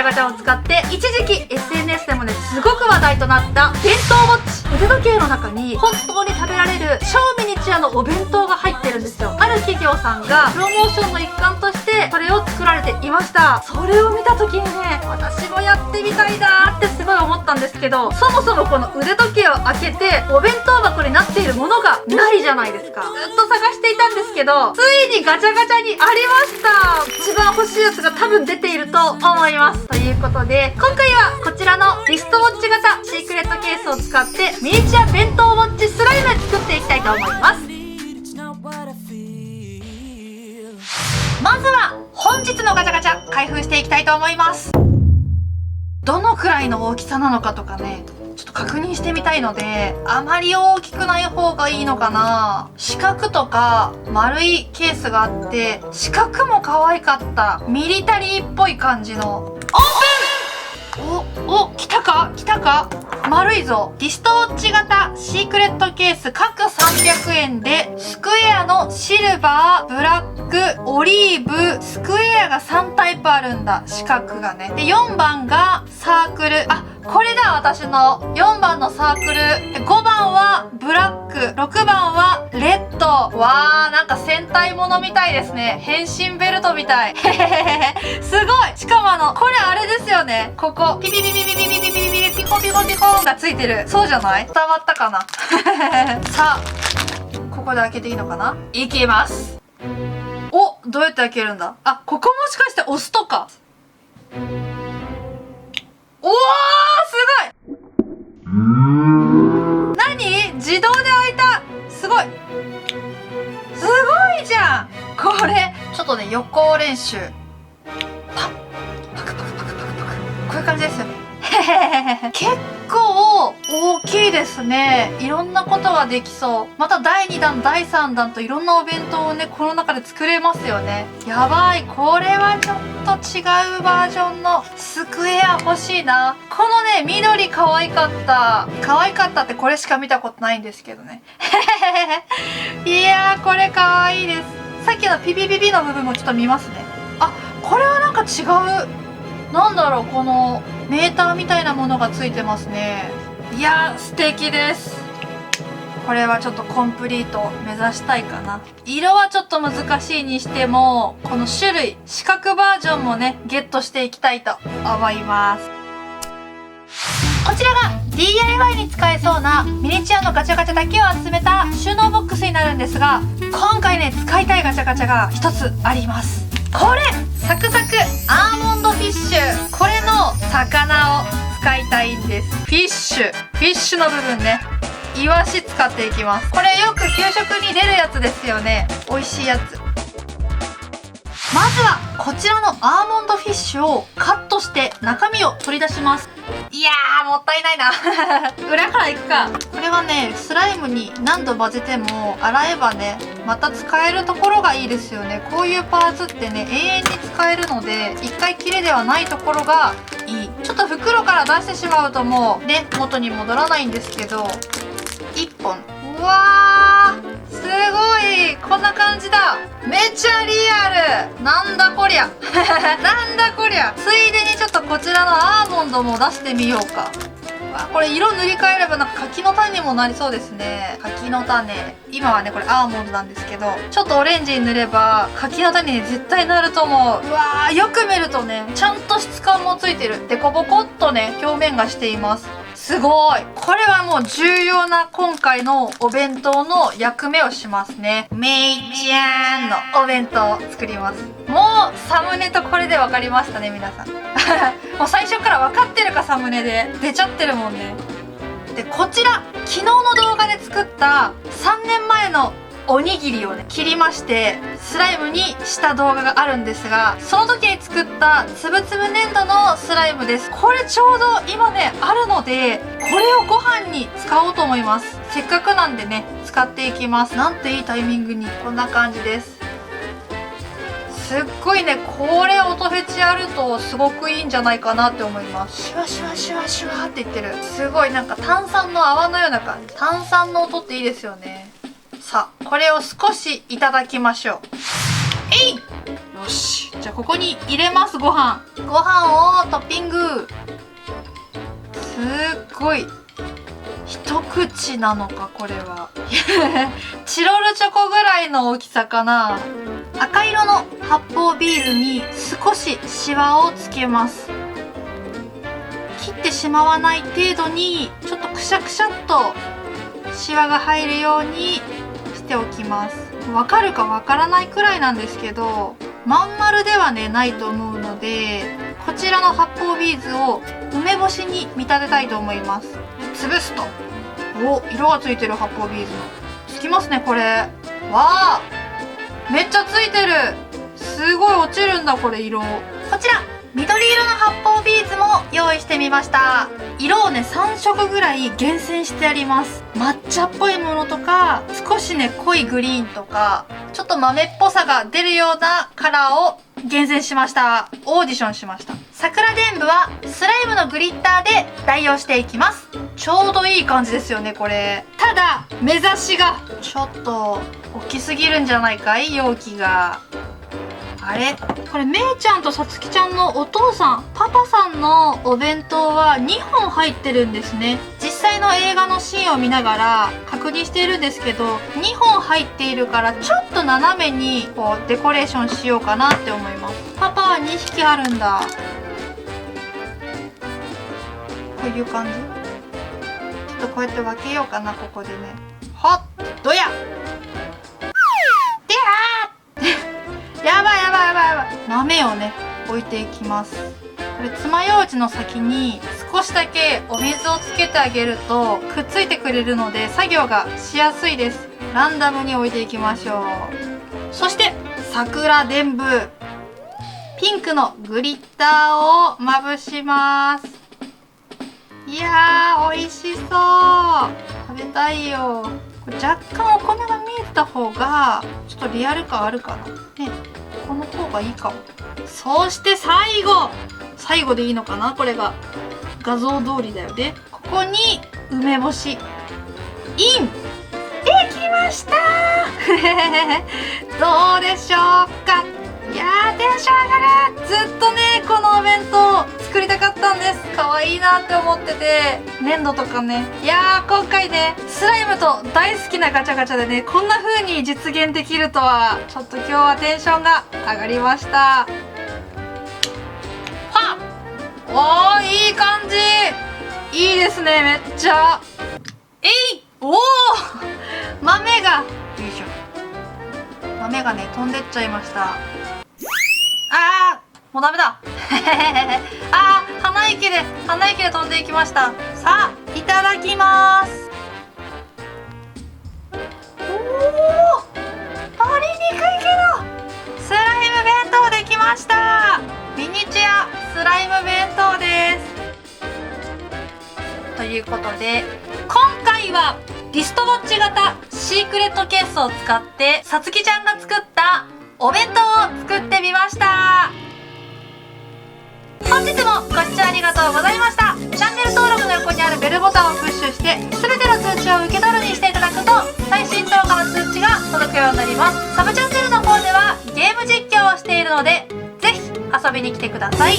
ガチャを使って一時期 SNS でもねすごく話題となった弁当ウォッチ。腕時計の中に本当に食べられる超ミニチュアのお弁当が入ってるんですよ。ある企業さんがプロモーションの一環としてそれを作られていました。それを見た時にね、私もやってみたいなーってすごい思ったんですけど、そもそもこの腕時計を開けてお弁当箱になっているものがないじゃないですか。ずっと探していたんですけど、ついにガチャガチャにありました。一番欲しいやつが多分出ていると思います。ということで今回はこちらのリストウォッチ型シークレットケースを使ってミニチュア弁当ウォッチスライム作っていきたいと思います。まずは本日のガチャガチャ開封していきたいと思います。どのくらいの大きさなのかとかね、ちょっと確認してみたいので、あまり大きくない方がいいのかな。四角とか丸いケースがあって、四角も可愛かった。ミリタリーっぽい感じの。オープン！お、来たか来たか。丸いぞ。リストウォッチ型シークレットケース各300円で、スクエアのシルバー、ブラック、オリーブ、スクエアが3タイプあるんだ。四角がね。で、4番がサークル。あ、これだ、私の。4番のサークル。で、5番はブラック。6番はレッド。わー、なんか戦隊ものみたいですね。変身ベルトみたい。へへへへ。すごい。しかもこれあれですよね。ここ。ピピピピピピピピピピピコピコピコがついてる。そうじゃない？伝わったかなさあ、ここで開けていいのかな？いきます。お、どうやって開けるんだ？あ、ここもしかして押すとか。おー、すごい！何？自動で開いた！すごい！すごいじゃん！これ、ちょっとね、予行練習。パクパクパクパクパク。こういう感じですよね。結構大きいですね。いろんなことができそう。また第2弾、第3弾といろんなお弁当をね、この中で作れますよね。やばい。これはちょっと違うバージョンのスクエア欲しいな。このね、緑可愛かった。可愛かったってこれしか見たことないんですけどね。いやー、これ可愛いです。さっきのピピピピの部分もちょっと見ますね。あ、これはなんか違う。なんだろう、このメーターみたいなものがついてますね。いやー、素敵です。これはちょっとコンプリート目指したいかな。色はちょっと難しいにしても、この種類、四角バージョンもね、ゲットしていきたいと思います。こちらが DIY に使えそうなミニチュアのガチャガチャだけを集めた収納ボックスになるんですが、今回ね、使いたいガチャガチャが一つあります。これサクサクアーモンドフィッシュ。これの魚を使いたいんです。フィッシュの部分ね、イワシ使っていきます。これよく給食に出るやつですよね。美味しいやつ。まずはこちらのアーモンドフィッシュをカットして中身を取り出します。いやー、もったいないな裏からいくか。これはね、スライムに何度混ぜても洗えばね、また使えるところがいいですよね。こういうパーツってね、永遠に使えるので、一回きりではないところがいい。ちょっと袋から出してしまうともうね、元に戻らないんですけど、1本。うわー、すごい、こんな感じだ。めっちゃリアル。なんだこりゃなんだこりゃ。ついでにちょっとこちらのアーモンドも出してみようか。これ色塗り替えればなんか柿の種にもなりそうですね。柿の種、今はねこれアーモンドなんですけど、ちょっとオレンジに塗れば柿の種に絶対なると思う。うわー、よく見るとね、ちゃんと質感もついてる。でこぼこっとね、表面がしています。すごい。これはもう重要な今回のお弁当の役目をしますね。めいちゃんのお弁当を作ります。もうサムネとこれで分かりましたね、皆さんもう最初から分かってるか、サムネで出ちゃってるもんね。でこちら昨日の動画で作った3年前のおにぎりをね切りましてスライムにした動画があるんですが、その時に作ったつぶつぶ粘土のスライムです。これちょうど今ねあるので、これをご飯に使おうと思います。せっかくなんでね使っていきます。なんていいタイミングに。こんな感じです。すっごいね、これ音フェチやるとすごくいいんじゃないかなって思います。シュワシュワシュワシュワって言ってる。すごいなんか炭酸の泡のような感じ。炭酸の音っていいですよね。さあこれを少しいただきましょう。えい、よし、じゃあここに入れます。ご飯ご飯をトッピング。すっごい一口なのかこれはチロルチョコぐらいの大きさかな。赤色の発泡ビーズに少しシワをつけます。切ってしまわない程度にちょっとくしゃくしゃっとシワが入るようにしておきます。わかるかわからないくらいなんですけど、まん丸ではねないと思うので、こちらの発泡ビーズを梅干しに見立てたいと思います。潰すと、お、色がついてる。発泡ビーズのつきますねこれ。わあ、めっちゃついてる。すごい落ちるんだこれ色。こちら緑色の発泡ビーズも用意してみました。色をね3色ぐらい厳選してあります。抹茶っぽいものとか、少しね濃いグリーンとか、ちょっと豆っぽさが出るようなカラーを厳選しました。オーディションしました。桜でんぶはスライムのグリッターで代用していきます。ちょうどいい感じですよねこれ。ただ目指しがちょっと大きすぎるんじゃないかい、容器が。あれこれめいちゃんとさつきちゃんのお父さんパパさんのお弁当は2本入ってるんですね。実際の映画のシーンを見ながら確認しているんですけど、2本入っているからちょっと斜めにこうデコレーションしようかなって思います。パパは2匹あるんだ。こういう感じ。ちょっとこうやって分けようかな、ここでね。はっどややばいやばいやばいやばい。豆をね置いていきます。これ爪楊枝の先に少しだけお水をつけてあげるとくっついてくれるので作業がしやすいです。ランダムに置いていきましょう。そして桜でんぶ、ピンクのグリッターをまぶします。いやー美味しそう。食べたいよ。若干お米が見えてた方がちょっとリアル感あるかな。ね、この方がいいかも。そして最後でいいのかな、これが画像通りだよね。ここに梅干しインできましたどうでしょうか。いやーテンション上がる。ずっとねこのお弁当作りたかったんです。可愛いなって思ってて、粘土とかね。いやー今回ねスライムと大好きなガチャガチャでねこんな風に実現できるとは、ちょっと今日はテンションが上がりました。はっ、おーいい感じ。いいですねめっちゃ。おお豆がよいしょ。豆がね飛んでっちゃいました。もうダメだ鼻息で飛んでいきました。さあいただきます。おお取りにくいけどスライム弁当できました。ミニチュアスライム弁当です。ということで今回はリストウォッチ型シークレットケースを使ってさつきちゃんが作ったお弁当を作ってみました。本日もご視聴ありがとうございました。チャンネル登録の横にあるベルボタンをプッシュして全ての通知を受け取るにしていただくと最新動画の通知が届くようになります。サブチャンネルの方ではゲーム実況をしているのでぜひ遊びに来てください。